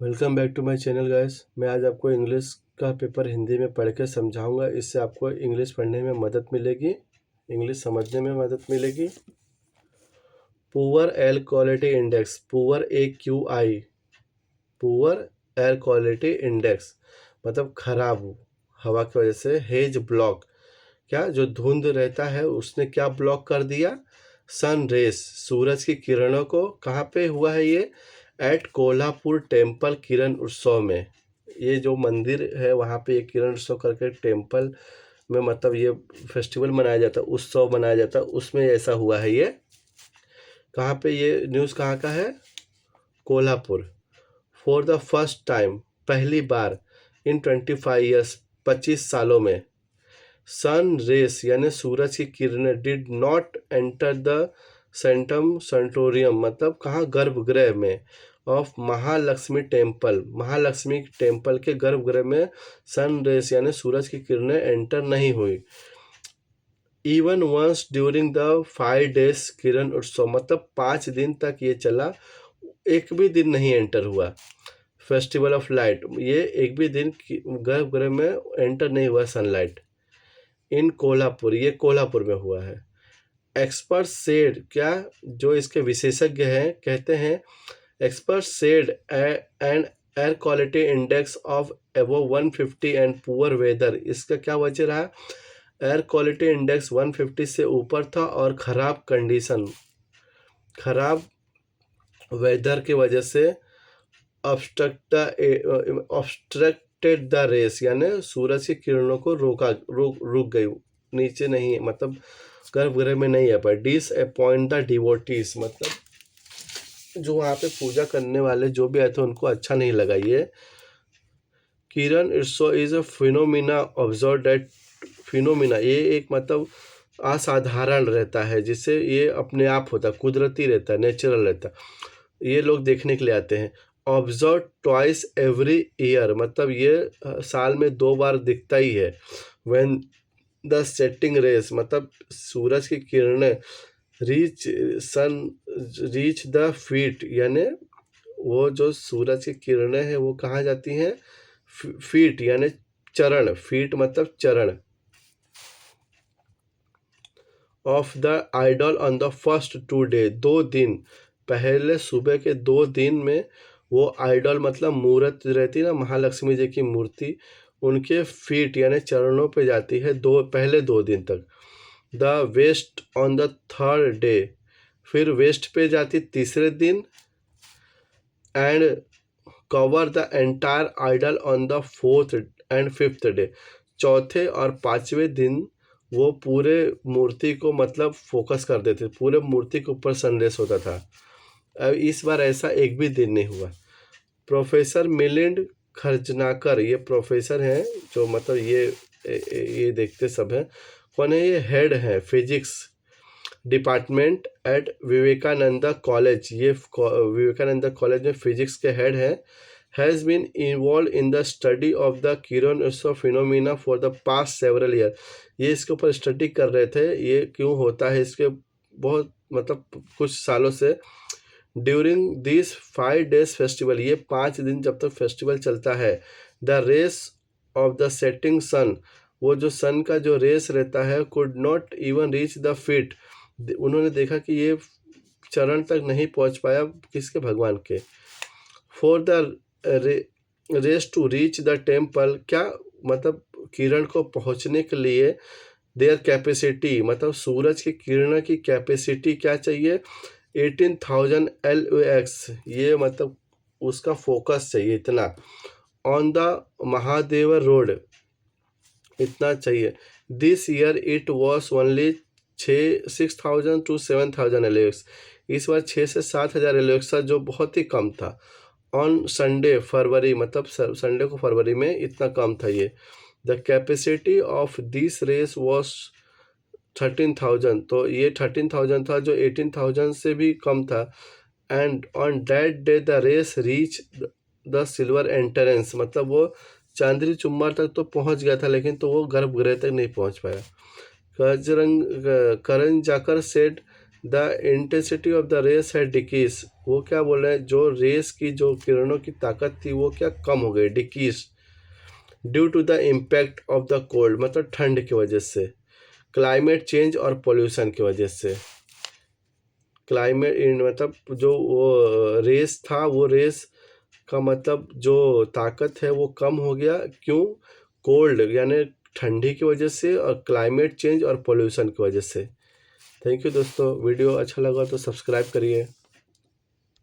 Welcome back to my channel guys. मैं आज आपको इंग्लिश का पेपर हिंदी में पढ़ के समझाऊंगा। इससे आपको इंग्लिश पढ़ने में मदद मिलेगी, इंग्लिश समझने में मदद मिलेगी। Poor air quality index, poor AQI, poor air quality index मतलब खराब हवा की वजह से। हेज ब्लॉक, क्या जो धुंध रहता है उसने क्या ब्लॉक कर दिया? सन रेस, सूरज की किरणों को। कहाँ पे हुआ है ये? एट कोल्हापुर टेम्पल किरण उत्सव में। ये जो मंदिर है वहाँ पे एक किरण उत्सव करके टेम्पल में मतलब ये फेस्टिवल मनाया जाता है, उत्सव मनाया जाता है, उसमें ऐसा हुआ है ये। कहाँ पे ये न्यूज़ कहाँ का है? Kolhapur. For the first time, पहली बार, इन 25 ईयर्स, 25 सालों में, सन रेस यानी सूरज की किरणें did not enter the sanctum sanctorum मतलब कहाँ? गर्भगृह में of Mahalakshmi temple, Mahalakshmi temple के गर्भगृह में सन रेस यानी सूरज की किरणें एंटर नहीं हुई। Even once during the 5 days Kiran Utsav मतलब 5 दिन तक ये चला, एक भी दिन नहीं एंटर हुआ। फेस्टिवल ऑफ लाइट, ये एक भी दिन गर्भगृह में एंटर नहीं हुआ सनलाइट। इन कोल्हापुर, ये कोल्हापुर में हुआ है। एक्सपर्ट सेड, क्या जो इसके विशेषज्ञ हैं कहते हैं, expert said and air quality index of above 150 and poor weather, इसका क्या वजह रहा? एयर क्वालिटी इंडेक्स 150 से ऊपर था और ख़राब कंडीशन, खराब वेदर की वजह से ऑब्स्ट्रक्टेड द रेस यानी सूरज की किरणों को रुक गई, नीचे नहीं मतलब गर्भगृह में नहीं आ पाए। डिसअपॉइंट द डिवोटीज मतलब जो वहाँ पे पूजा करने वाले जो भी आए थे उनको अच्छा नहीं लगा ये। किरण उत्सव is a phenomena observe that, phenomena ये एक मतलब असाधारण रहता है, जिससे ये अपने आप होता है, कुदरती रहता है, नेचुरल रहता है, ये लोग देखने के लिए आते हैं। ऑब्जर्व ट्वाइस एवरी ईयर मतलब ये साल में 2 बार दिखता ही है। व्हेन द सेटिंग रेस मतलब सूरज की किरणें रीच द फीट यानी वो जो सूरज की किरणें हैं वो कहाँ जाती हैं? फीट यानी चरण, फीट मतलब चरण of the idol on the first 2 day, 2 दिन पहले सुबह के 2 दिन में वो आइडल मतलब मूर्त रहती है ना, महालक्ष्मी जी की मूर्ति, उनके फीट यानी चरणों पे जाती है पहले 2 दिन तक। The west on the third day, फिर वेस्ट पे जाती तीसरे दिन। And cover the entire idol on the fourth and fifth day, चौथे और 5वें दिन वो पूरे मूर्ति को मतलब फोकस कर देते, पूरे मूर्ति के ऊपर सनरेस होता था। अब इस बार ऐसा एक भी दिन नहीं हुआ। प्रोफेसर मिलिंद खरजनाकर, ये प्रोफेसर हैं जो मतलब ये देखते सब हैं। कौन है ये? हेड है physics department at Vivekananda college, ये विवेकानंदा कॉलेज में फिजिक्स के हेड है। Has been involve in the study of the Kiran Utsav phenomena for the past several year, ये इसके ऊपर स्टडी कर रहे थे ये क्यों होता है इसके बहुत मतलब कुछ सालों से। ड्यूरिंग दिस 5 days फेस्टिवल, ये 5 दिन जब तक फेस्टिवल चलता है, the rays of the setting sun, वो जो सन का जो रेस रहता है, could not even reach the feet, उन्होंने देखा कि ये चरण तक नहीं पहुंच पाया, किसके? भगवान के। For the rays to reach the temple, क्या मतलब किरण को पहुंचने के लिए देयर कैपेसिटी मतलब सूरज की किरण की कैपेसिटी क्या चाहिए? 18,000 LUX, ये मतलब उसका फोकस चाहिए इतना। ऑन द महादेव रोड, इतना चाहिए। This year it was only 6,000 to 7,000 LUX, इस बार 6 से 7,000 LUX था, जो बहुत ही कम था। ऑन संडे फरवरी मतलब संडे को फरवरी में इतना कम था ये। The capacity of this rays was 13,000, तो ये 13,000 था जो 18,000 से भी कम था। And on that day the rays reach the silver entrance मतलब वो चांदनी चुम्मा तक तो पहुंच गया था, लेकिन तो वो गर्भगृह तक नहीं पहुंच पाया। करण जाकर said the intensity of the rays है डिक्रीज, वो क्या बोल रहे हैं, जो रेस की जो किरणों की ताकत थी वो क्या कम हो गई, decrease due to the impact of the cold, मतलब ठंड की वजह से, क्लाइमेट चेंज और पोल्यूशन की वजह से। क्लाइमेट मतलब जो वो रेस था, वो रेस का मतलब जो ताकत है वो कम हो गया, क्यों, कोल्ड यानी ठंडी की वजह से और क्लाइमेट चेंज और पोल्यूशन की वजह से। थैंक यू दोस्तों, वीडियो अच्छा लगा तो सब्सक्राइब करिए।